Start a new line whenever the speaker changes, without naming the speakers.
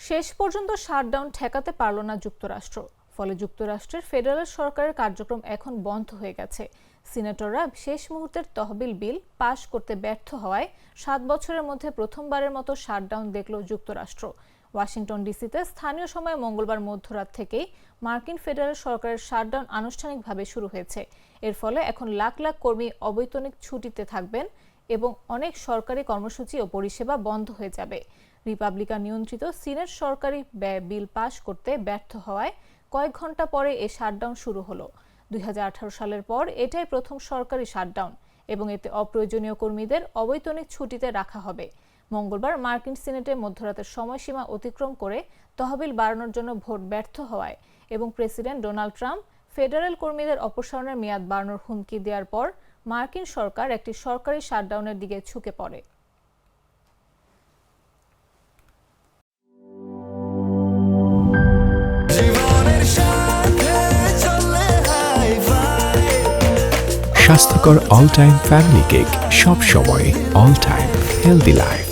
শেষ পর্যন্ত শাটডাউন ঠেকাতে পারল না যুক্তরাষ্ট্র। ফলে যুক্তরাষ্ট্রের ফেডারেল সরকারের কার্যক্রম এখন বন্ধ হয়ে গেছে। সিনেটররা শেষ মুহূর্তের তহবিল বিল পাশ করতে ব্যর্থ হওয়ায় 7 বছরের মধ্যে প্রথমবারের মতো শাটডাউন দেখল যুক্তরাষ্ট্র। ওয়াশিংটন ডিসিতে স্থানীয় সময় মঙ্গলবার মধ্যরাত থেকেই মার্কিন ফেডারেল সরকারের শাটডাউন আনুষ্ঠানিকভাবে শুরু হয়েছে। এর ফলে এখন লাখ লাখ কর্মী অবৈতনিক ছুটিতে থাকবেন এবং অনেক সরকারি কর্মসূচি ও পরিষেবা বন্ধ হয়ে যাবে। রিপাবলিকান নিয়ন্ত্রিত সিনেট সরকারি ব্যয় বিল পাশ করতে ব্যর্থ হওয়ায় কয়েক ঘন্টা পরে এই শাটডাউন শুরু হলো। 2018 সালের পর এটাই প্রথম সরকারি শাটডাউন এবং এতে অপ্রয়োজনীয় কর্মীদের অবৈতনিক ছুটিতে রাখা হবে। মঙ্গলবার মার্কিন সিনেটে মধ্যরাতের সময়সীমা অতিক্রম করে তহবিল বাড়ানোর জন্য ভোট ব্যর্থ হওয়ায় এবং প্রেসিডেন্ট ডোনাল্ড ট্রাম্প ফেডারেল কর্মীদের অপসারণের মেয়াদ বাড়ানোর হুমকি দেওয়ার পর মার্কিন সরকার একটি সরকারি শাটডাউনের দিকে ঝুঁকে পড়ে।
স্বাস্থ্যকর অল টাইম ফ্যামিলি কেক, সব সময় অল টাইম হেলদি লাইফ।